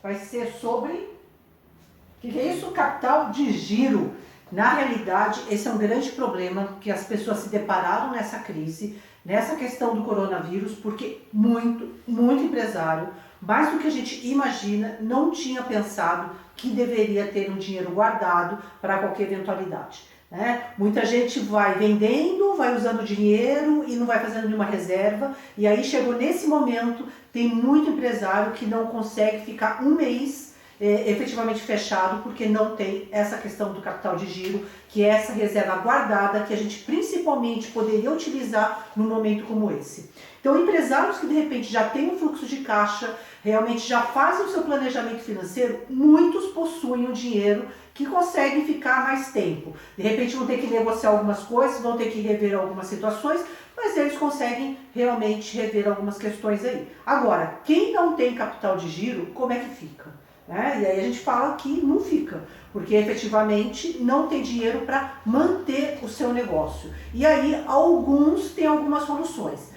vai ser sobre... O que é isso? Capital de giro. Na realidade, esse é um grande problema que as pessoas se depararam nessa crise, nessa questão do coronavírus, porque muito empresário, mais do que a gente imagina, não tinha pensado que deveria ter um dinheiro guardado para qualquer eventualidade. Né? Muita gente vai vendendo, vai usando dinheiro e não vai fazendo nenhuma reserva, e aí chegou nesse momento, tem muito empresário que não consegue ficar um mês efetivamente fechado, porque não tem essa questão do capital de giro, que é essa reserva guardada que a gente principalmente poderia utilizar num momento como esse. Então, empresários que de repente já têm um fluxo de caixa, realmente já fazem o seu planejamento financeiro, muitos possuem o dinheiro que conseguem ficar mais tempo. De repente vão ter que negociar algumas coisas, vão ter que rever algumas situações, mas eles conseguem realmente rever algumas questões aí. Agora, quem não tem capital de giro, como é que fica? E aí a gente fala que não fica, porque efetivamente não tem dinheiro para manter o seu negócio. E aí alguns têm algumas soluções.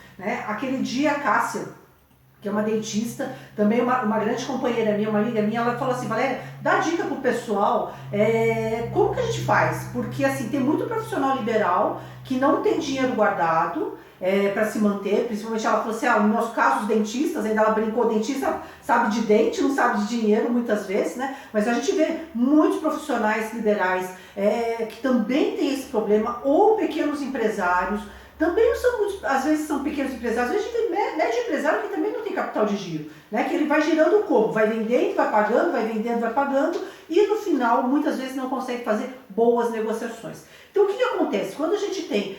Aquele dia a Cássia, que é uma dentista, também uma grande companheira minha, uma amiga minha, ela falou assim: Valéria, dá dica pro pessoal, como que a gente faz? Porque assim, tem muito profissional liberal que não tem dinheiro guardado para se manter, principalmente ela falou assim, no nosso caso os dentistas, ainda ela brincou, dentista sabe de dente, não sabe de dinheiro muitas vezes, né? Mas a gente vê muitos profissionais liberais que também têm esse problema, ou pequenos empresários, também não são muitos, às vezes são pequenos empresários, às vezes tem médio empresário que também não tem capital de giro, né? Que ele vai girando como? Vai vendendo, vai pagando, vai vendendo, vai pagando, e no final muitas vezes não consegue fazer boas negociações. Então o que acontece? Quando a gente tem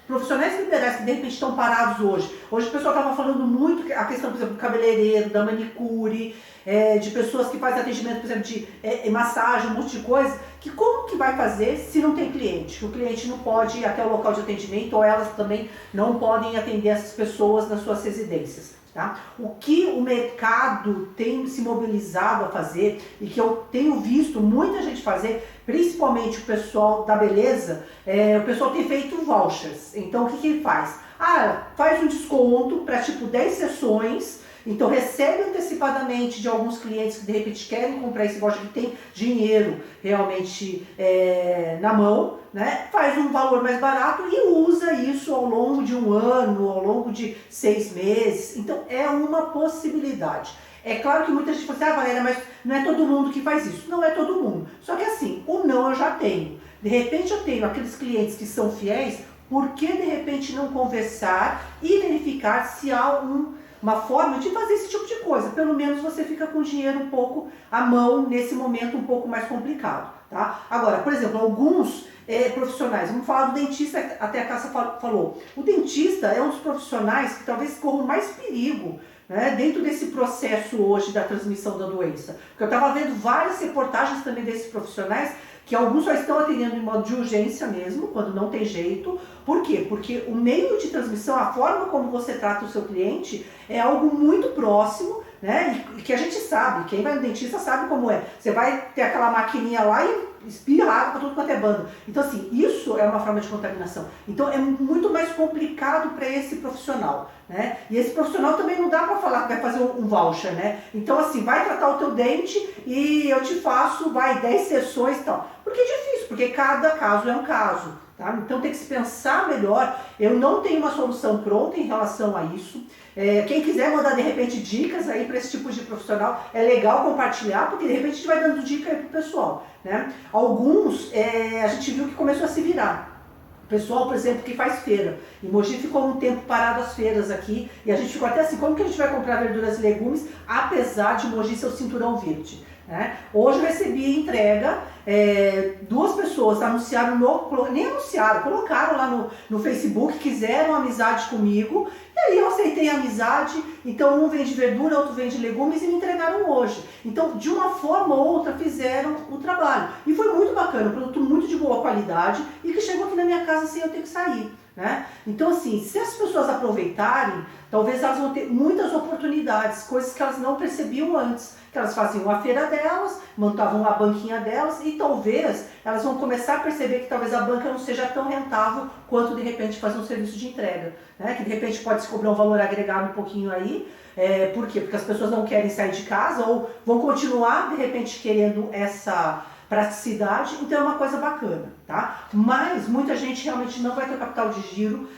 profissionais liberais que de repente estão parados hoje o pessoal estava falando muito a questão, por exemplo, do cabeleireiro, da manicure, de pessoas que fazem atendimento, por exemplo, de massagem, um monte de coisa, que como que vai fazer se não tem cliente? Que o cliente não pode ir até o local de atendimento, ou elas também não podem atender essas pessoas nas suas residências. Tá? O que o mercado tem se mobilizado a fazer, e que eu tenho visto muita gente fazer, principalmente o pessoal da beleza, o pessoal tem feito vouchers. Então o que ele faz? Faz um desconto para tipo 10 sessões, então recebe antecipadamente de alguns clientes que de repente querem comprar esse voucher, que tem dinheiro realmente na mão, né? Faz um valor mais barato e usa isso ao longo de um ano, ao longo de 6 meses. Então é uma possibilidade. É claro que muita gente fala assim, Valéria, mas não é todo mundo que faz isso. Não é todo mundo. Só que assim, o não eu já tenho. De repente eu tenho aqueles clientes que são fiéis, por que de repente não conversar e verificar se há uma forma de fazer esse tipo de coisa? Pelo menos você fica com o dinheiro um pouco à mão nesse momento um pouco mais complicado. Tá? Agora, por exemplo, alguns profissionais, vamos falar do dentista, até a Cássia falou. O dentista é um dos profissionais que talvez corra mais perigo, né, dentro desse processo hoje da transmissão da doença. Porque eu estava vendo várias reportagens também desses profissionais, que alguns só estão atendendo em modo de urgência mesmo, quando não tem jeito. Por quê? Porque o meio de transmissão, a forma como você trata o seu cliente, é algo muito próximo, né? E que a gente sabe, quem vai no dentista sabe como é. Você vai ter aquela maquininha lá e espirra água para tudo quanto é bando. Então assim, isso é uma forma de contaminação. Então é muito mais complicado para esse profissional, né? E esse profissional também não dá para falar que vai fazer um voucher, né? Então assim, vai tratar o teu dente e eu te faço, 10 sessões e tal. Porque é difícil, porque cada caso é um caso, tá? Então tem que se pensar melhor. Eu não tenho uma solução pronta em relação a isso. Quem quiser mandar de repente dicas aí para esse tipo de profissional, é legal compartilhar, porque de repente a gente vai dando dica aí pro pessoal, né? Alguns, a gente viu que começou a se virar. O pessoal, por exemplo, que faz feira. Em Mogi ficou um tempo parado as feiras aqui, e a gente ficou até assim, como que a gente vai comprar verduras e legumes, apesar de Mogi ser o cinturão verde? Né? Hoje eu recebi entrega, 2 pessoas anunciaram, nem anunciaram, colocaram lá no Facebook, quiseram amizade comigo, e aí eu aceitei a amizade. Então um vende verdura, outro vende legumes, e me entregaram hoje. Então de uma forma ou outra fizeram o trabalho, e foi muito bacana, um produto muito de boa qualidade, e que chegou aqui na minha casa sem eu ter que sair. né? Então, assim, se as pessoas aproveitarem, talvez elas vão ter muitas oportunidades, coisas que elas não percebiam antes, que elas faziam a feira delas, montavam a banquinha delas e talvez elas vão começar a perceber que talvez a banca não seja tão rentável quanto de repente fazer um serviço de entrega, né? Que de repente pode se cobrar um valor agregado um pouquinho aí. Por quê? Porque as pessoas não querem sair de casa ou vão continuar de repente querendo essa praticidade, então é uma coisa bacana, tá? Mas muita gente realmente não vai ter capital de giro.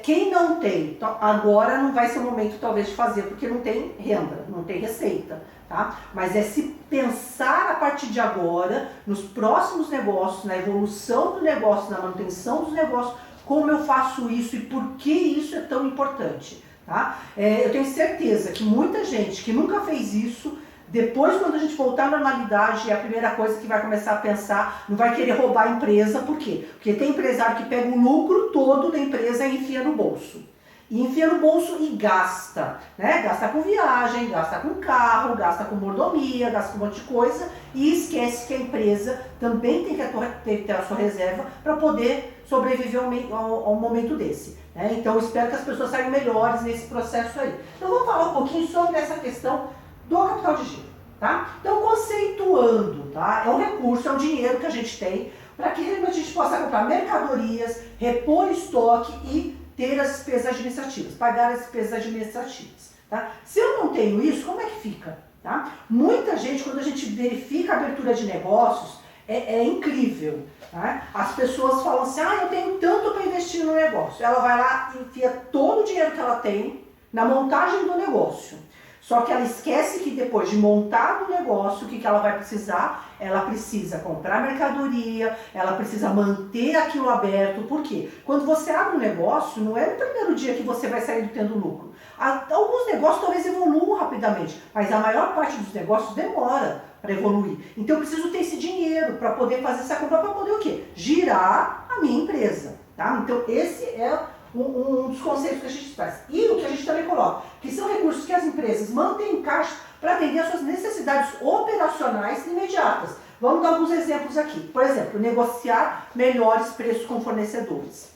Quem não tem, agora não vai ser o momento talvez de fazer, porque não tem renda, não tem receita, tá? Mas é se pensar a partir de agora, nos próximos negócios, na evolução do negócio, na manutenção dos negócios, como eu faço isso e por que isso é tão importante, tá? Eu tenho certeza que muita gente que nunca fez isso, depois, quando a gente voltar à normalidade, é a primeira coisa que vai começar a pensar, não vai querer roubar a empresa, por quê? Porque tem empresário que pega o lucro todo da empresa e enfia no bolso. E enfia no bolso e gasta, né? Gasta com viagem, gasta com carro, gasta com mordomia, gasta com um monte de coisa e esquece que a empresa também tem que ter a sua reserva para poder sobreviver ao momento desse, né? Então, eu espero que as pessoas saiam melhores nesse processo aí. Então, vamos falar um pouquinho sobre essa questão do capital de giro, tá? Então, conceituando, tá? É um recurso, é um dinheiro que a gente tem para que realmente a gente possa comprar mercadorias, repor estoque e ter as despesas administrativas, pagar as despesas administrativas, tá? Se eu não tenho isso, como é que fica, tá? Muita gente, quando a gente verifica a abertura de negócios, é incrível, tá? As pessoas falam assim, eu tenho tanto para investir no negócio. Ela vai lá e enfia todo o dinheiro que ela tem na montagem do negócio. Só que ela esquece que depois de montar o negócio, o que ela vai precisar? Ela precisa comprar mercadoria, ela precisa manter aquilo aberto. Por quê? Quando você abre um negócio, não é no primeiro dia que você vai sair tendo lucro. Alguns negócios talvez evoluam rapidamente, mas a maior parte dos negócios demora para evoluir. Então eu preciso ter esse dinheiro para poder fazer essa compra, para poder o quê? Girar a minha empresa, tá? Então esse é um dos conceitos que a gente faz. E o que a gente também coloca, que são recursos que as empresas mantêm em caixa para atender às suas necessidades operacionais imediatas. Vamos dar alguns exemplos aqui. Por exemplo, negociar melhores preços com fornecedores.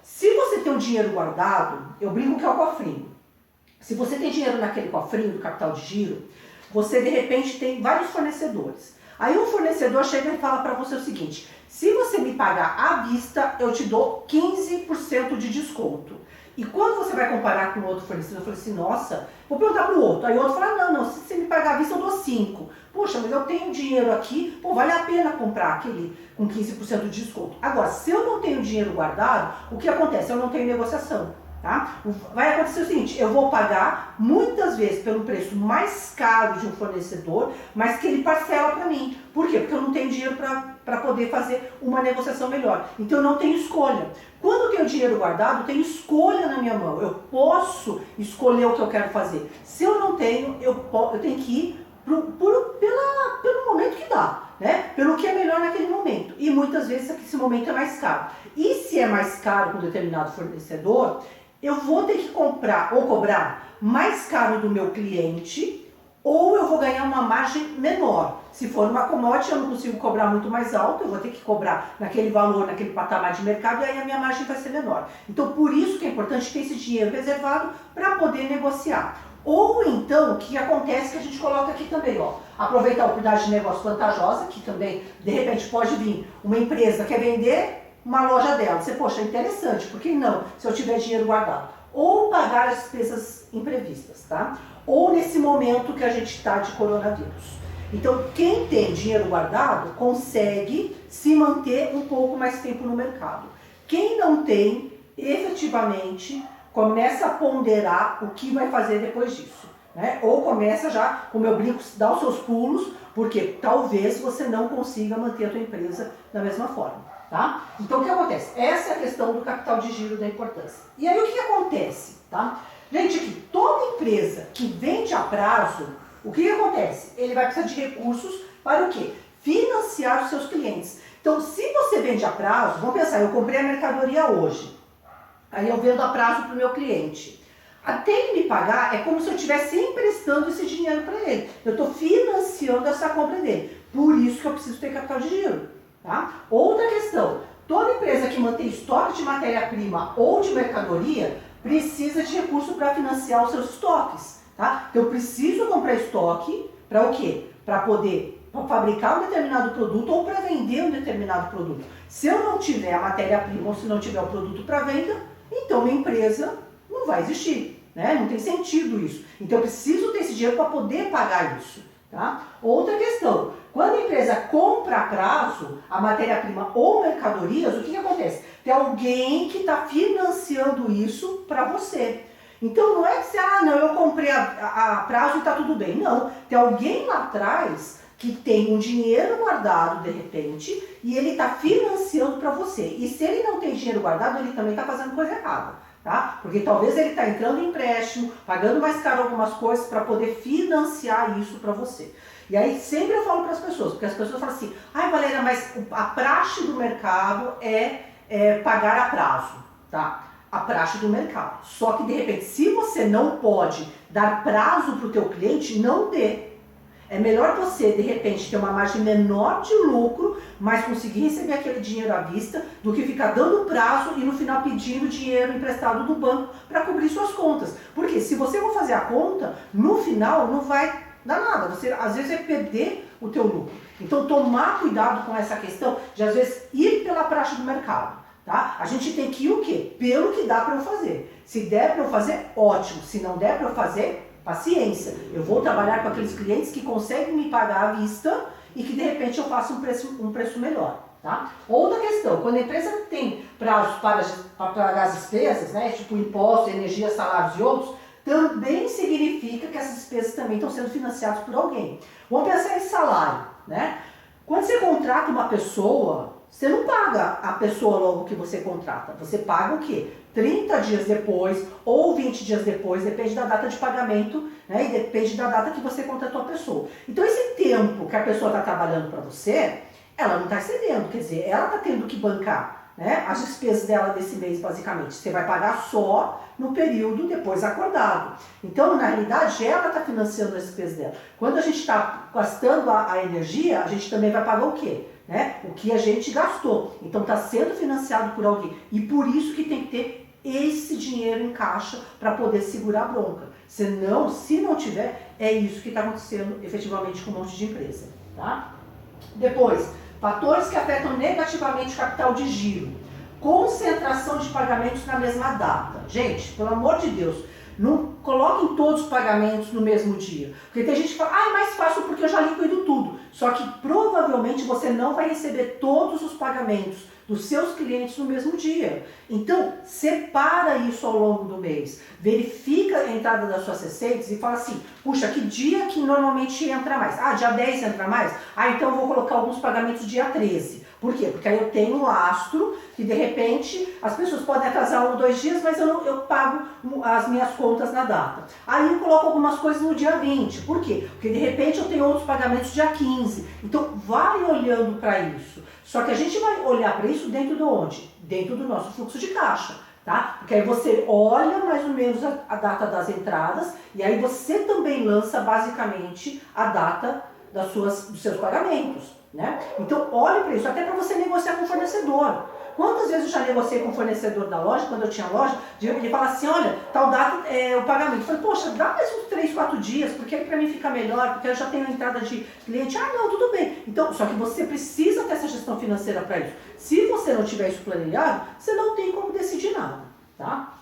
Se você tem um dinheiro guardado, eu brinco que é o cofrinho. Se você tem dinheiro naquele cofrinho do capital de giro, você de repente tem vários fornecedores. Aí um fornecedor chega e fala para você o seguinte: se você me pagar à vista, eu te dou 15% de desconto. E quando você vai comparar com outro fornecedor, eu falei assim, nossa, vou perguntar para o outro. Aí o outro fala, não, se você me pagar à vista, eu dou 5%. Poxa, mas eu tenho dinheiro aqui, vale a pena comprar aquele com 15% de desconto. Agora, se eu não tenho dinheiro guardado, o que acontece? Eu não tenho negociação. Tá? Vai acontecer o seguinte, eu vou pagar muitas vezes pelo preço mais caro de um fornecedor, mas que ele parcela para mim. Por quê? Porque eu não tenho dinheiro para poder fazer uma negociação melhor. Então eu não tenho escolha. Quando eu tenho dinheiro guardado, eu tenho escolha na minha mão. Eu posso escolher o que eu quero fazer. Se eu não tenho, eu tenho que ir pelo momento que dá, né? Pelo que é melhor naquele momento. E muitas vezes esse momento é mais caro. E se é mais caro com determinado fornecedor, eu vou ter que comprar ou cobrar mais caro do meu cliente, ou eu vou ganhar uma margem menor. Se for uma commodity, eu não consigo cobrar muito mais alto, eu vou ter que cobrar naquele valor, naquele patamar de mercado, e aí a minha margem vai ser menor. Então, por isso que é importante ter esse dinheiro reservado para poder negociar. Ou então, o que acontece que a gente coloca aqui também, ó, aproveitar a oportunidade de negócio vantajosa, que também, de repente, pode vir uma empresa que quer vender uma loja dela. Você, poxa, é interessante, por que não, se eu tiver dinheiro guardado? Ou pagar as despesas imprevistas, tá? Ou nesse momento que a gente está de coronavírus. Então, quem tem dinheiro guardado consegue se manter um pouco mais tempo no mercado. Quem não tem, efetivamente, começa a ponderar o que vai fazer depois disso, né? Ou começa já, como eu brinco, dar os seus pulos, porque talvez você não consiga manter a tua empresa da mesma forma. Tá? Então o que acontece? Essa é a questão do capital de giro, da importância. E aí o que acontece? Tá? Gente, aqui, toda empresa que vende a prazo, o que acontece? Ele vai precisar de recursos para o quê? Financiar os seus clientes. Então, se você vende a prazo, vamos pensar, eu comprei a mercadoria hoje, aí eu vendo a prazo para o meu cliente. Até ele me pagar, é como se eu estivesse emprestando esse dinheiro para ele. Eu estou financiando essa compra dele. Por isso que eu preciso ter capital de giro. Tá? Outra questão, toda empresa que mantém estoque de matéria-prima ou de mercadoria precisa de recurso para financiar os seus estoques, tá? Então eu preciso comprar estoque para o quê? Para poder fabricar um determinado produto ou para vender um determinado produto. Se eu não tiver a matéria-prima ou se não tiver o produto para venda, então minha empresa não vai existir, né? Não tem sentido isso. Então eu preciso ter esse dinheiro para poder pagar isso, tá? Outra questão, quando a empresa compra a prazo a matéria-prima ou mercadorias, o que acontece? Tem alguém que está financiando isso para você. Então não é que você, não, eu comprei a prazo e está tudo bem. Não, tem alguém lá atrás que tem um dinheiro guardado de repente e ele está financiando para você. E se ele não tem dinheiro guardado, ele também está fazendo coisa errada, tá? Porque talvez ele está entrando em empréstimo, pagando mais caro algumas coisas para poder financiar isso para você. E aí sempre eu falo para as pessoas, porque as pessoas falam assim, Valéria, mas a praxe do mercado é pagar a prazo, tá? A praxe do mercado. Só que de repente, se você não pode dar prazo para o teu cliente, não dê. É melhor você, de repente, ter uma margem menor de lucro, mas conseguir receber aquele dinheiro à vista, do que ficar dando prazo e no final pedindo dinheiro emprestado do banco para cobrir suas contas. Porque se você for fazer a conta, no final não vai dar nada. Você às vezes vai perder o teu lucro. Então tomar cuidado com essa questão de às vezes ir pela praxe do mercado. Tá? A gente tem que ir o quê? Pelo que dá para eu fazer. Se der para eu fazer, ótimo. Se não der para eu fazer, paciência, eu vou trabalhar com aqueles clientes que conseguem me pagar à vista e que de repente eu faço um preço melhor, tá? Outra questão, quando a empresa tem prazos para pagar as despesas, né, tipo impostos, energia, salários e outros, também significa que essas despesas também estão sendo financiadas por alguém. Vamos pensar em salário, né? Quando você contrata uma pessoa, você não paga a pessoa logo que você contrata, você paga o quê? 30 dias depois ou 20 dias depois, depende da data de pagamento, né? E depende da data que você contratou a pessoa. Então esse tempo que a pessoa está trabalhando para você, ela não está excedendo, quer dizer, ela está tendo que bancar, né, as despesas dela desse mês basicamente. Você vai pagar só no período depois acordado. Então, na realidade, ela está financiando as despesas dela. Quando a gente está gastando a energia, a gente também vai pagar o quê? Né? O que a gente gastou. Então está sendo financiado por alguém. E por isso que tem que ter esse dinheiro em caixa para poder segurar a bronca. Senão, se não tiver, é isso que está acontecendo efetivamente com um monte de empresa. Tá? Depois, fatores que afetam negativamente o capital de giro. Concentração de pagamentos na mesma data. Gente, pelo amor de Deus, não coloquem todos os pagamentos no mesmo dia. Porque tem gente que fala, é mais fácil porque eu já liquido tudo. Só que provavelmente você não vai receber todos os pagamentos dos seus clientes no mesmo dia. Então, separa isso ao longo do mês. Verifica a entrada das suas receitas e fala assim, puxa, que dia que normalmente entra mais? Dia 10 entra mais? Então eu vou colocar alguns pagamentos dia 13. Por quê? Porque aí eu tenho um lastro que de repente as pessoas podem atrasar 1 ou 2 dias, mas eu pago as minhas contas na data. Aí eu coloco algumas coisas no dia 20. Por quê? Porque de repente eu tenho outros pagamentos dia 15. Então vai olhando para isso. Só que a gente vai olhar para isso dentro de onde? Dentro do nosso fluxo de caixa. Tá? Porque aí você olha mais ou menos a data das entradas e aí você também lança basicamente a data dos seus pagamentos. Né? Então olhe para isso, até para você negociar com o fornecedor. Quantas vezes eu já negociei com o fornecedor da loja, quando eu tinha loja, ele fala assim, olha, tal data é o pagamento. Eu falei, poxa, dá mais uns 3, 4 dias, porque aí para mim fica melhor, porque eu já tenho entrada de cliente. Não, tudo bem. Então, só que você precisa ter essa gestão financeira para isso. Se você não tiver isso planejado, você não tem como decidir nada. Tá?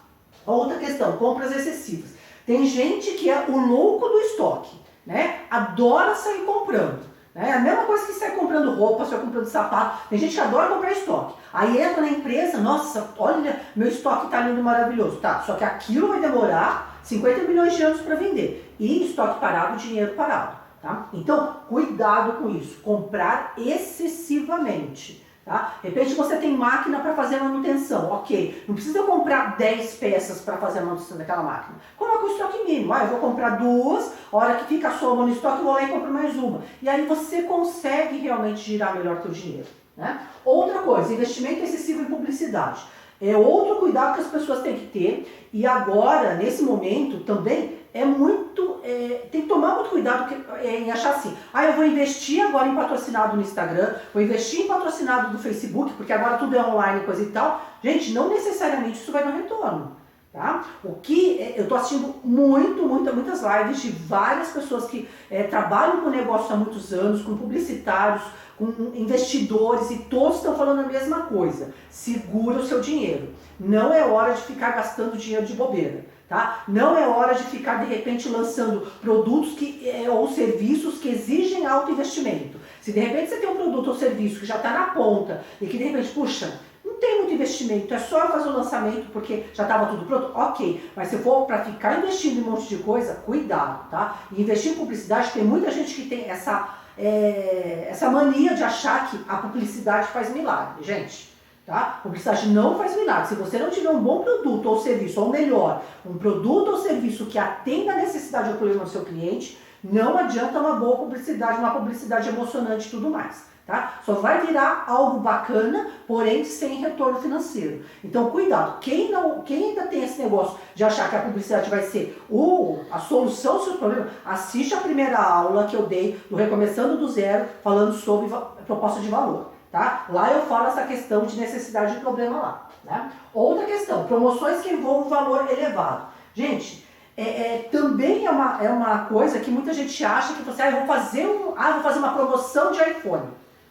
Outra questão, compras excessivas. Tem gente que é o louco do estoque, né? Adora sair comprando. É a mesma coisa que sai comprando roupa, sai comprando sapato. Tem gente que adora comprar estoque. Aí entra na empresa, nossa, olha, meu estoque tá lindo e maravilhoso. Tá, só que aquilo vai demorar 50 milhões de anos para vender. E estoque parado, dinheiro parado. Tá? Então, cuidado com isso. Comprar excessivamente. Tá? De repente você tem máquina para fazer manutenção, ok, não precisa comprar 10 peças para fazer a manutenção daquela máquina, coloca o estoque mínimo, eu vou comprar 2, a hora que fica soma no estoque eu vou lá e compro mais uma, e aí você consegue realmente girar melhor o seu dinheiro. Né? Outra coisa, investimento excessivo em publicidade, é outro cuidado que as pessoas têm que ter, e agora, nesse momento, também tem que tomar muito cuidado em achar assim, eu vou investir agora em patrocinado no Instagram, vou investir em patrocinado do Facebook, porque agora tudo é online, coisa e tal. Gente, não necessariamente isso vai dar retorno, tá? Eu tô assistindo muitas lives de várias pessoas que trabalham com negócio há muitos anos, com publicitários, com investidores, e todos estão falando a mesma coisa. Segura o seu dinheiro. Não é hora de ficar gastando dinheiro de bobeira. Tá? Não é hora de ficar, de repente, lançando produtos ou serviços que exigem alto investimento. Se de repente você tem um produto ou serviço que já está na ponta e que de repente, puxa, não tem muito investimento, é só fazer o lançamento porque já estava tudo pronto, ok. Mas se for para ficar investindo em um monte de coisa, cuidado, tá? E investir em publicidade, tem muita gente que tem essa mania de achar que a publicidade faz milagre, gente. Tá? Publicidade não faz milagre. Se você não tiver um bom produto ou serviço, ou melhor, um produto ou serviço que atenda a necessidade ou problema do seu cliente, não adianta uma boa publicidade, uma publicidade emocionante e tudo mais. Tá? Só vai virar algo bacana, porém sem retorno financeiro. Então cuidado, quem ainda tem esse negócio de achar que a publicidade vai ser a solução dos seus problemas, assiste a primeira aula que eu dei do Recomeçando do Zero, falando sobre proposta de valor. Tá? Lá eu falo essa questão de necessidade de problema lá. Né? Outra questão, promoções que envolvem valor elevado. Gente, também é uma coisa que muita gente acha que você, vou fazer uma promoção de iPhone.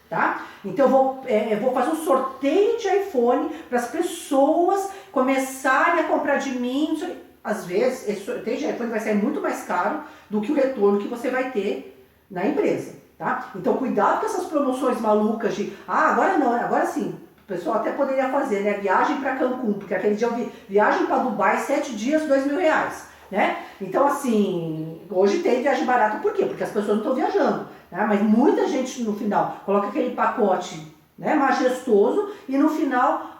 Tá? Então eu vou fazer um sorteio de iPhone para as pessoas começarem a comprar de mim. Às vezes, esse sorteio de iPhone vai sair muito mais caro do que o retorno que você vai ter na empresa. Tá? Então cuidado com essas promoções malucas de, agora não, agora sim, o pessoal até poderia fazer, né, viagem para Cancún, porque aquele dia eu vi viagem para Dubai, 7 dias, R$2.000, né? Então assim, hoje tem viagem barata, por quê? Porque as pessoas não estão viajando, né? Mas muita gente no final coloca aquele pacote, né, majestoso, e no final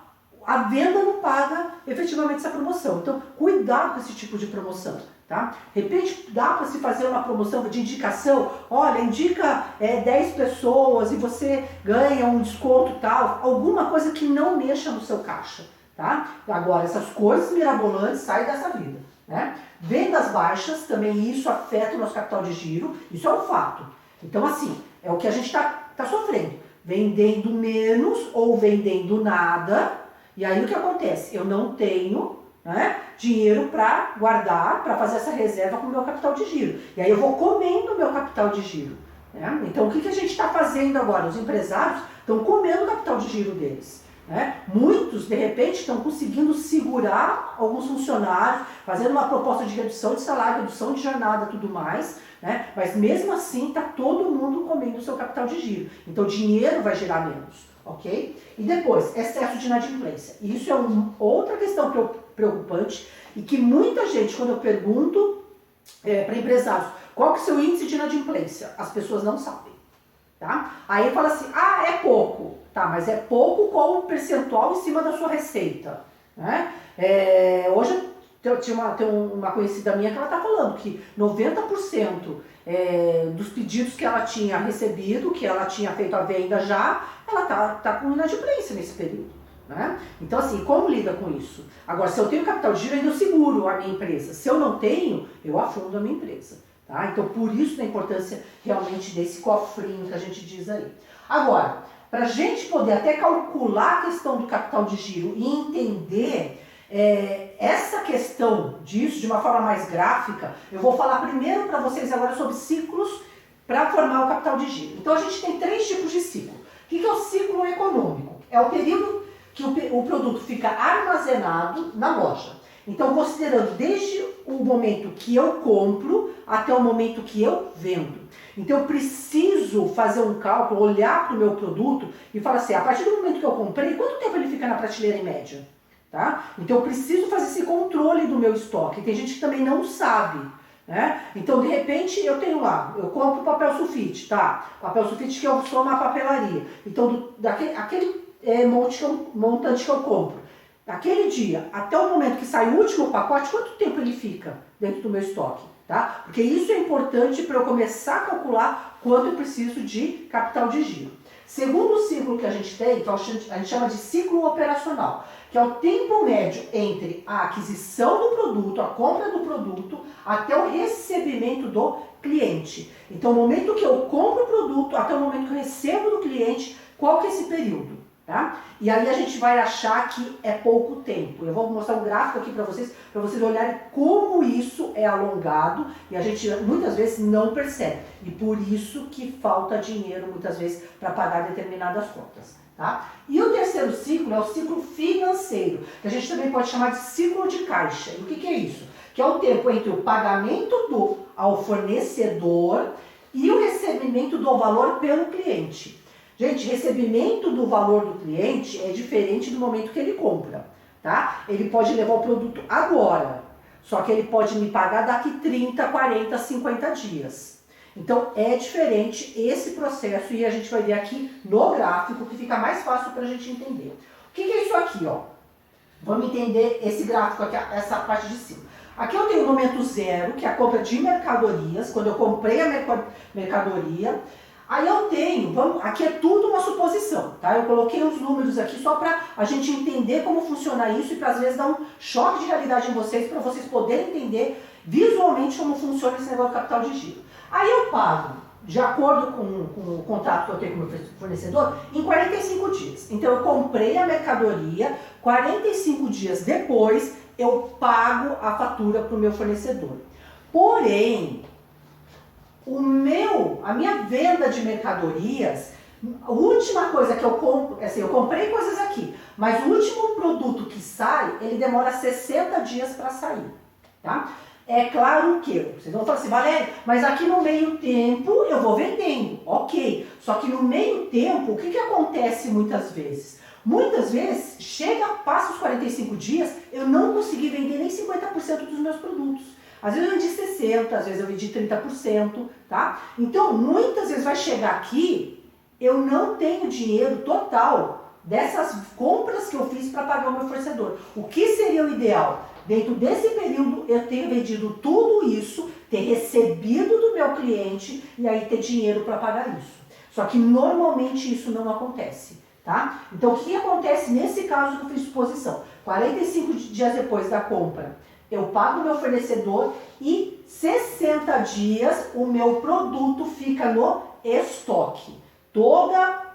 a venda não paga efetivamente essa promoção. Então cuidado com esse tipo de promoção. Tá? De repente dá para se fazer uma promoção de indicação, olha, indica 10 pessoas e você ganha um desconto tal, alguma coisa que não mexa no seu caixa. Tá? Agora, essas coisas mirabolantes saem dessa vida. Né? Vendas baixas, também isso afeta o nosso capital de giro, isso é um fato. Então assim, é o que a gente tá sofrendo, vendendo menos ou vendendo nada, e aí o que acontece? Eu não tenho, né, dinheiro para guardar, para fazer essa reserva com o meu capital de giro. E aí eu vou comendo o meu capital de giro. Né? Então o que a gente está fazendo agora? Os empresários estão comendo o capital de giro deles. Né? Muitos, de repente, estão conseguindo segurar alguns funcionários, fazendo uma proposta de redução de salário, redução de jornada e tudo mais. Né? Mas mesmo assim está todo mundo comendo o seu capital de giro. Então o dinheiro vai gerar menos. Ok? E depois, excesso de inadimplência. Isso é outra questão preocupante e que muita gente, quando eu pergunto para empresários qual que é o seu índice de inadimplência, as pessoas não sabem. Tá? Aí fala assim, é pouco. Tá, mas é pouco qual o percentual em cima da sua receita. Né? Hoje tem uma conhecida minha que ela está falando que 90% dos pedidos que ela tinha recebido, que ela tinha feito a venda já, ela tá com inadimplência nesse período. Né? Então assim, como lida com isso? Agora, se eu tenho capital de giro, ainda eu seguro a minha empresa. Se eu não tenho, eu afundo a minha empresa. Tá? Então por isso a importância realmente desse cofrinho que a gente diz aí. Agora, para a gente poder até calcular a questão do capital de giro e entender essa questão disso de uma forma mais gráfica, eu vou falar primeiro para vocês agora sobre ciclos para formar o capital de giro. Então a gente tem 3 tipos de ciclo. O que é o ciclo econômico? É o período que o produto fica armazenado na loja. Então considerando desde o momento que eu compro até o momento que eu vendo. Então eu preciso fazer um cálculo, olhar para o meu produto e falar assim, a partir do momento que eu comprei, quanto tempo ele fica na prateleira em média? Tá? Então eu preciso fazer esse controle do meu estoque. Tem gente que também não sabe. Né? Então de repente eu tenho lá, eu compro papel sulfite, tá? Papel sulfite que eu sou uma papelaria. Então aquele montante que eu compro, daquele dia até o momento que sai o último pacote, quanto tempo ele fica dentro do meu estoque? Tá? Porque isso é importante para eu começar a calcular quanto eu preciso de capital de giro. Segundo ciclo que a gente tem, que a gente chama de ciclo operacional, que é o tempo médio entre a aquisição do produto, a compra do produto, até o recebimento do cliente. Então, o momento que eu compro o produto, até o momento que eu recebo do cliente, qual que é esse período? Tá? E aí a gente vai achar que é pouco tempo. Eu vou mostrar um gráfico aqui para vocês olharem como isso é alongado e a gente muitas vezes não percebe. E por isso que falta dinheiro muitas vezes para pagar determinadas contas. Tá? E o terceiro ciclo é o ciclo financeiro, que a gente também pode chamar de ciclo de caixa. E o que é isso? Que é o tempo entre o pagamento ao fornecedor e o recebimento do valor pelo cliente. Gente, recebimento do valor do cliente é diferente do momento que ele compra, tá? Ele pode levar o produto agora, só que ele pode me pagar daqui 30, 40, 50 dias. Então, é diferente esse processo e a gente vai ver aqui no gráfico que fica mais fácil para a gente entender. O que é isso aqui, ó? Vamos entender esse gráfico aqui, essa parte de cima. Aqui eu tenho o momento zero, que é a compra de mercadorias, quando eu comprei a mercadoria. Aí eu tenho, aqui é tudo uma suposição, tá? Eu coloquei os números aqui só para a gente entender como funciona isso e para às vezes dar um choque de realidade em vocês, para vocês poderem entender visualmente como funciona esse negócio do capital de giro. Aí eu pago, de acordo com o contrato que eu tenho com o meu fornecedor, em 45 dias. Então eu comprei a mercadoria, 45 dias depois eu pago a fatura para o meu fornecedor. Porém, a minha venda de mercadorias, a última coisa que eu compro, assim, eu comprei coisas aqui, mas o último produto que sai, ele demora 60 dias para sair, tá? É claro que, vocês vão falar assim, Valéria, mas aqui no meio tempo eu vou vendendo, ok. Só que no meio tempo, o que acontece muitas vezes? Muitas vezes, passa os 45 dias, eu não consegui vender nem 50% dos meus produtos. Às vezes eu vendi 60%, às vezes eu vendi 30%, tá? Então, muitas vezes vai chegar aqui, eu não tenho dinheiro total dessas compras que eu fiz para pagar o meu fornecedor. O que seria o ideal? Dentro desse período, eu ter vendido tudo isso, ter recebido do meu cliente e aí ter dinheiro para pagar isso. Só que normalmente isso não acontece, tá? Então, o que acontece nesse caso que eu fiz suposição? 45 dias depois da compra, eu pago o meu fornecedor e 60 dias o meu produto fica no estoque.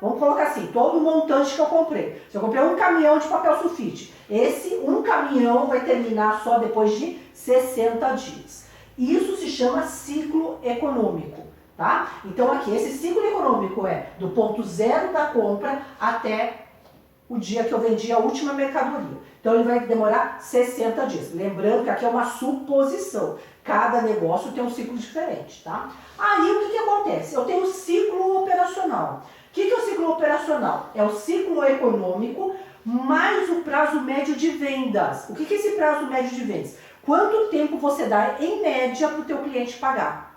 Vamos colocar assim, todo o montante que eu comprei. Se eu comprei um caminhão de papel sulfite, esse um caminhão vai terminar só depois de 60 dias. Isso se chama ciclo econômico, tá? Então aqui, esse ciclo econômico é do ponto zero da compra até o dia que eu vendi a última mercadoria. Então ele vai demorar 60 dias. Lembrando que aqui é uma suposição. Cada negócio tem um ciclo diferente, tá? Aí o que acontece? Eu tenho o ciclo operacional. O que é o ciclo operacional? É o ciclo econômico mais o prazo médio de vendas. O que é esse prazo médio de vendas? Quanto tempo você dá, em média, para o teu cliente pagar?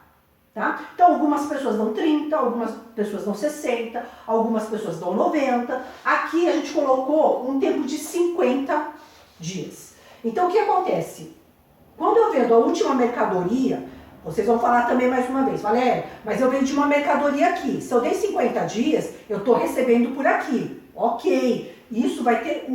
Tá? Então, algumas pessoas dão 30, algumas pessoas dão 60, algumas pessoas dão 90. Aqui a gente colocou um tempo de 50 dias. Então, o que acontece? Quando eu vendo a última mercadoria, vocês vão falar também mais uma vez, Valéria, mas eu vendi uma mercadoria aqui. Se eu dei 50 dias, eu estou recebendo por aqui. Ok, isso vai ter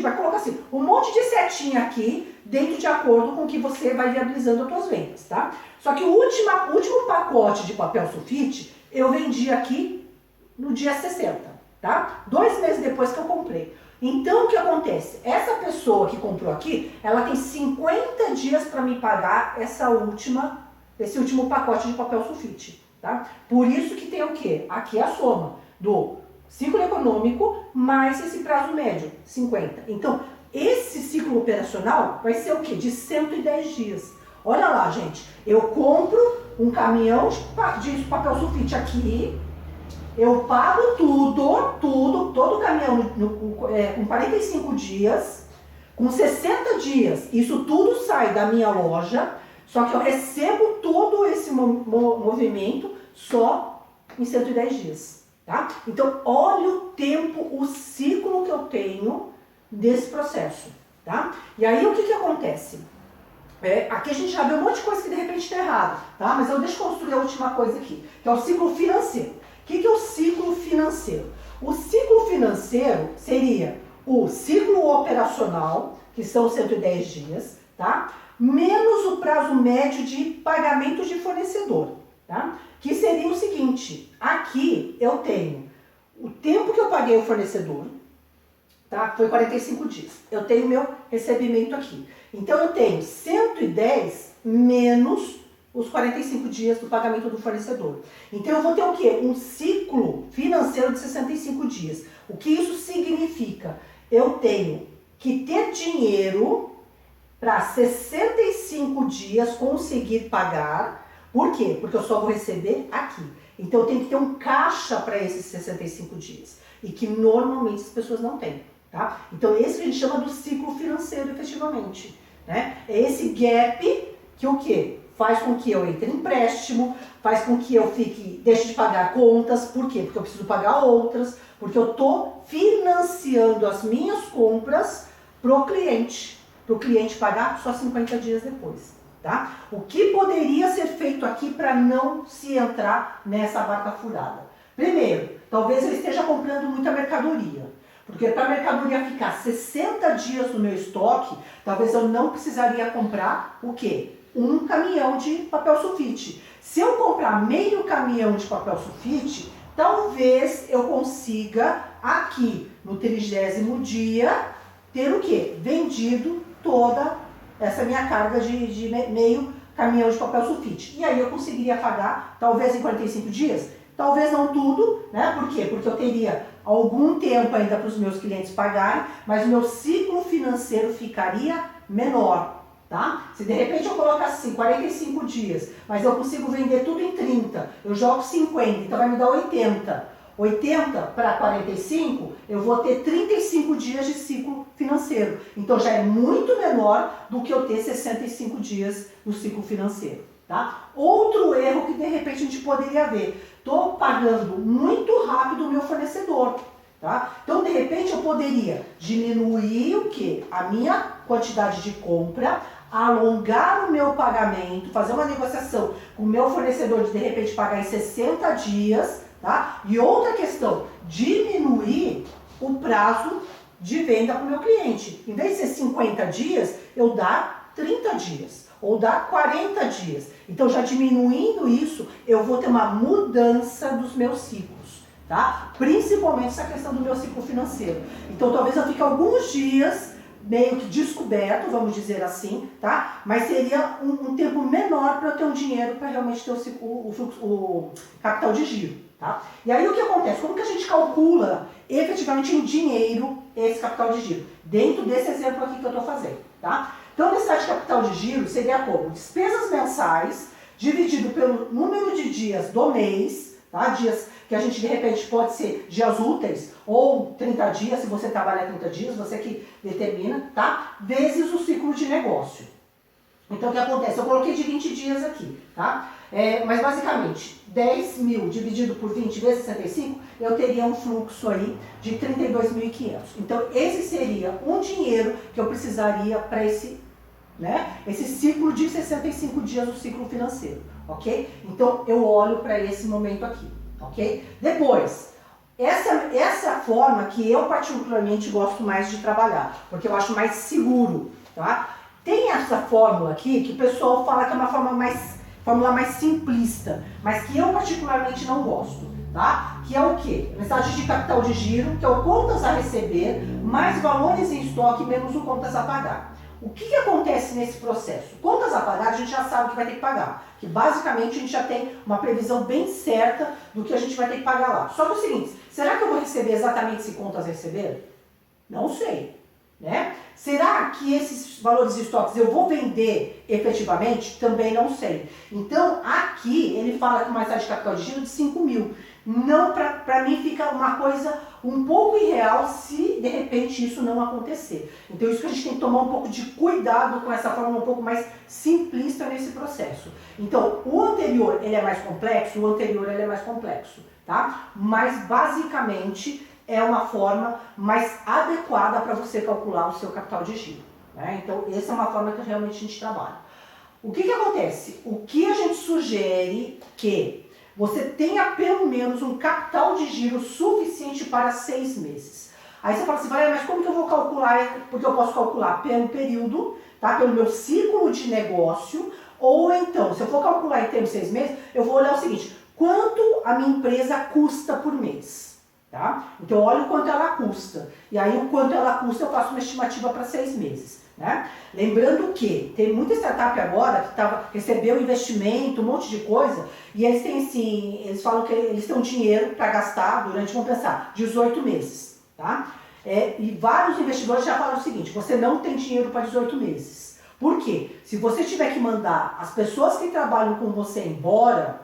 vai colocar assim, um monte de setinha aqui, dentro de acordo com que você vai viabilizando as suas vendas, tá? Só que o último pacote de papel sulfite, eu vendi aqui no dia 60, tá? 2 meses depois que eu comprei. Então, o que acontece? Essa pessoa que comprou aqui, ela tem 50 dias para me pagar esse último pacote de papel sulfite, tá? Por isso que tem o quê? Aqui é a soma do ciclo econômico mais esse prazo médio, 50. Então, esse ciclo operacional vai ser o quê? De 110 dias. Olha lá, gente, eu compro um caminhão de papel sulfite aqui, eu pago todo o caminhão com 45 dias, com 60 dias, isso tudo sai da minha loja, só que eu recebo todo esse movimento só em 110 dias, tá? Então, olha o tempo, o ciclo que eu tenho desse processo, tá? E aí, o que acontece? Aqui a gente já vê um monte de coisa que de repente está errada, tá? Mas deixa eu construir a última coisa aqui, que é o ciclo financeiro. O que é o ciclo financeiro? O ciclo financeiro seria o ciclo operacional, que são 110 dias, tá? Menos o prazo médio de pagamento de fornecedor, tá? Que seria o seguinte, aqui eu tenho o tempo que eu paguei o fornecedor, tá? Foi 45 dias. Eu tenho meu recebimento aqui. Então eu tenho 110 menos os 45 dias do pagamento do fornecedor. Então eu vou ter o quê? Um ciclo financeiro de 65 dias. O que isso significa? Eu tenho que ter dinheiro para 65 dias conseguir pagar. Por quê? Porque eu só vou receber aqui. Então eu tenho que ter um caixa para esses 65 dias. E que normalmente as pessoas não têm. Tá? Então esse a gente chama do ciclo financeiro efetivamente. Né? É esse gap que o quê? Faz com que eu entre em empréstimo, faz com que eu deixe de pagar contas. Por quê? Porque eu preciso pagar outras, porque eu estou financiando as minhas compras para o cliente pagar só 50 dias depois. Tá? O que poderia ser feito aqui para não se entrar nessa barca furada? Primeiro, talvez eu esteja comprando muita mercadoria. Porque para a mercadoria ficar 60 dias no meu estoque, talvez eu não precisaria comprar o quê? Um caminhão de papel sulfite. Se eu comprar meio caminhão de papel sulfite, talvez eu consiga aqui no 30º dia ter o quê? Vendido toda essa minha carga de meio caminhão de papel sulfite. E aí eu conseguiria pagar, talvez em 45 dias, talvez não tudo, né? Por quê? Porque eu teria algum tempo ainda para os meus clientes pagarem, mas o meu ciclo financeiro ficaria menor. Tá? Se de repente eu colocasse assim, 45 dias, mas eu consigo vender tudo em 30, eu jogo 50, então vai me dar 80. 80 para 45, eu vou ter 35 dias de ciclo financeiro. Então já é muito menor do que eu ter 65 dias no ciclo financeiro. Tá? Outro erro que de repente a gente poderia ver, estou pagando muito rápido o meu fornecedor. Tá? Então de repente eu poderia diminuir o quê? A minha quantidade de compra, alongar o meu pagamento, fazer uma negociação com o meu fornecedor de repente pagar em 60 dias, tá? E outra questão, diminuir o prazo de venda para o meu cliente. Em vez de ser 50 dias, eu dar 30 dias ou dar 40 dias. Então já diminuindo isso, eu vou ter uma mudança dos meus ciclos, tá? Principalmente essa questão do meu ciclo financeiro. Então talvez eu fique alguns dias meio que descoberto, vamos dizer assim, tá? Mas seria um tempo menor para eu ter um dinheiro para realmente ter o capital de giro, tá? E aí o que acontece? Como que a gente calcula efetivamente em dinheiro esse capital de giro? Dentro desse exemplo aqui que eu estou fazendo, tá? Então, a necessidade de capital de giro seria como? Despesas mensais dividido pelo número de dias do mês, tá? Dias que a gente de repente pode ser dias úteis ou 30 dias, se você trabalhar 30 dias, você que determina, tá? Vezes o ciclo de negócio. Então o que acontece? Eu coloquei de 20 dias aqui, tá? Mas basicamente, 10 mil dividido por 20 vezes 65, eu teria um fluxo aí de 32.500. Então esse seria um dinheiro que eu precisaria para esse ciclo de 65 dias do ciclo financeiro, ok? Então eu olho para esse momento aqui. Ok? Depois, essa forma que eu particularmente gosto mais de trabalhar, porque eu acho mais seguro, tá? Tem essa fórmula aqui que o pessoal fala que é uma fórmula mais simplista, mas que eu particularmente não gosto, tá? Que é o quê? Necessidade de capital de giro, que é o contas a receber, mais valores em estoque, menos o contas a pagar. O que acontece nesse processo? Contas a pagar, a gente já sabe que vai ter que pagar. Que basicamente a gente já tem uma previsão bem certa do que a gente vai ter que pagar lá. Só que é o seguinte, será que eu vou receber exatamente esse contas a receber? Não sei. Né? Será que esses valores de estoques eu vou vender efetivamente? Também não sei. Então aqui ele fala que uma taxa de capital de giro de 5 mil. Não, para mim fica uma coisa um pouco irreal se de repente isso não acontecer. Então isso que a gente tem que tomar um pouco de cuidado com essa forma um pouco mais simplista nesse processo. Então o anterior ele é mais complexo, o anterior ele é mais complexo, tá? Mas basicamente é uma forma mais adequada para você calcular o seu capital de giro, né? Então essa é uma forma que realmente a gente trabalha. O que acontece? O que a gente sugere que você tenha pelo menos um capital de giro suficiente para 6 meses. Aí você fala assim, Valéria, mas como que eu vou calcular? Porque eu posso calcular pelo período, tá? Pelo meu ciclo de negócio, ou então, se eu for calcular em termos de 6 meses, eu vou olhar o seguinte, quanto a minha empresa custa por mês, tá? Então eu olho o quanto ela custa, e aí o quanto ela custa eu faço uma estimativa para 6 meses. Né? Lembrando que tem muita startup agora que recebeu investimento, um monte de coisa, e eles têm assim, eles falam que eles têm um dinheiro para gastar durante, vamos pensar, 18 meses. Tá? E vários investidores já falam o seguinte, você não tem dinheiro para 18 meses. Por quê? Se você tiver que mandar as pessoas que trabalham com você embora,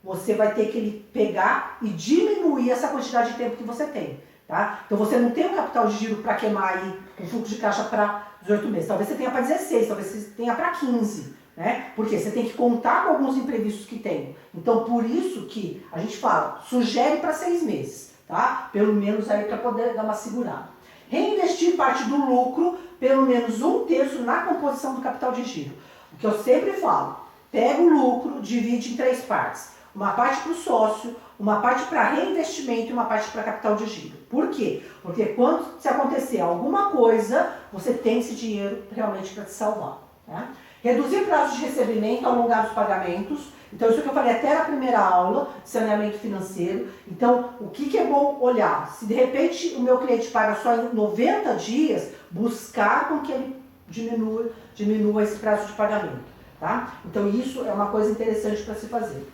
você vai ter que pegar e diminuir essa quantidade de tempo que você tem. Tá? Então você não tem um capital de giro para queimar aí, um fluxo de caixa para 18 meses. Talvez você tenha para 16, talvez você tenha para 15. Né? Porque você tem que contar com alguns imprevistos que tem. Então por isso que a gente fala, sugere para 6 meses. Tá? Pelo menos aí para poder dar uma segurada. Reinvestir parte do lucro, pelo menos 1/3 na composição do capital de giro. O que eu sempre falo, pega o lucro, divide em 3 partes. Uma parte para o sócio, uma parte para reinvestimento e uma parte para capital de giro. Por quê? Porque quando se acontecer alguma coisa, você tem esse dinheiro realmente para te salvar. Né? Reduzir prazo de recebimento, alongar os pagamentos. Então, isso que eu falei até na primeira aula, saneamento financeiro. Então, o que é bom olhar? Se de repente o meu cliente paga só em 90 dias, buscar com que ele diminua esse prazo de pagamento. Tá? Então, isso é uma coisa interessante para se fazer.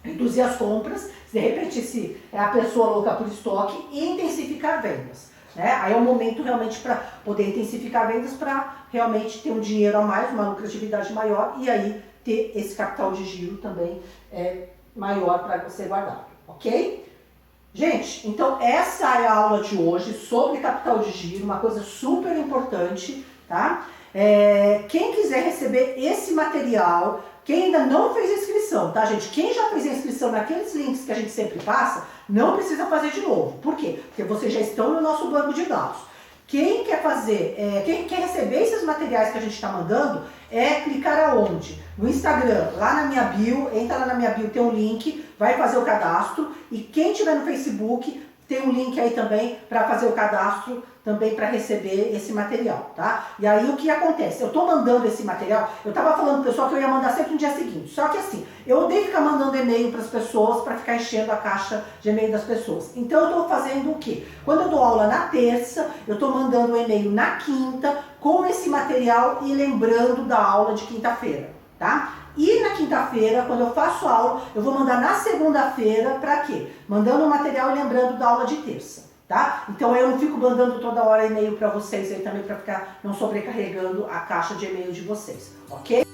Reduzir as compras, se de repente se é a pessoa louca por estoque, e intensificar vendas. Né? Aí é o momento realmente para poder intensificar vendas, para realmente ter um dinheiro a mais, uma lucratividade maior, e aí ter esse capital de giro também maior para você guardar, ok? Gente, então essa é a aula de hoje sobre capital de giro, uma coisa super importante, tá? Quem quiser receber esse material, quem ainda não fez a inscrição, tá, gente? Quem já fez a inscrição naqueles links que a gente sempre passa, não precisa fazer de novo. Por quê? Porque vocês já estão no nosso banco de dados. Quem quer fazer, quem quer receber esses materiais que a gente está mandando, clicar aonde? No Instagram, lá na minha bio, entra lá na minha bio, tem um link, vai fazer o cadastro. E quem tiver no Facebook, tem um link aí também para fazer o cadastro, também para receber esse material, tá? E aí o que acontece? Eu tô mandando esse material, eu tava falando pro pessoal que eu ia mandar sempre no dia seguinte, só que assim, eu odeio ficar mandando e-mail para as pessoas, para ficar enchendo a caixa de e-mail das pessoas. Então eu tô fazendo o quê? Quando eu dou aula na terça, eu tô mandando um e-mail na quinta, com esse material e lembrando da aula de quinta-feira, tá? E na quinta-feira, quando eu faço aula, eu vou mandar na segunda-feira, para quê? Mandando o material e lembrando da aula de terça, tá? Então eu não fico mandando toda hora e-mail para vocês aí também, para ficar não sobrecarregando a caixa de e-mail de vocês, ok?